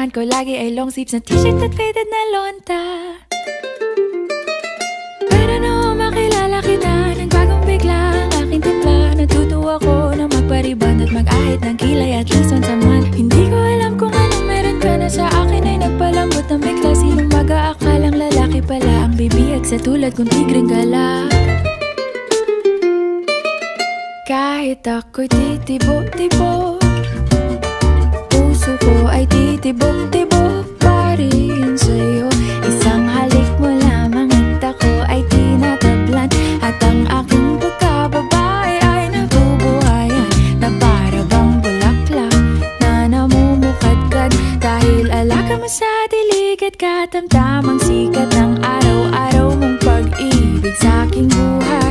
ko lagi ay long sleeves na t-shirt at faded na lonta. Pero noong makilala kita, nagbagong bigla ang aking timpla. Natutuwa ko na magpariband at mag-ahit ng kilay at least once a month. Hindi ko alam kung anong meron ka na sa akin ay nagpalambot ng bigla. Sinong mag-aakalang lalaki pala ang bibiyag sa tulad kong tigring gala. Kahit ako'y titibo-tibo, puso ko ay titibok-tibok pa rin sa'yo. Isang halik mo lamang at ako ay tinatablan, at ang aking pagkababae ay nabubuhayan na para bang bulaklak na namumukadkad. Dahil alaga mo sa dilig at katamtamang sikat ng araw-araw mong pag-ibig sa aking buhay.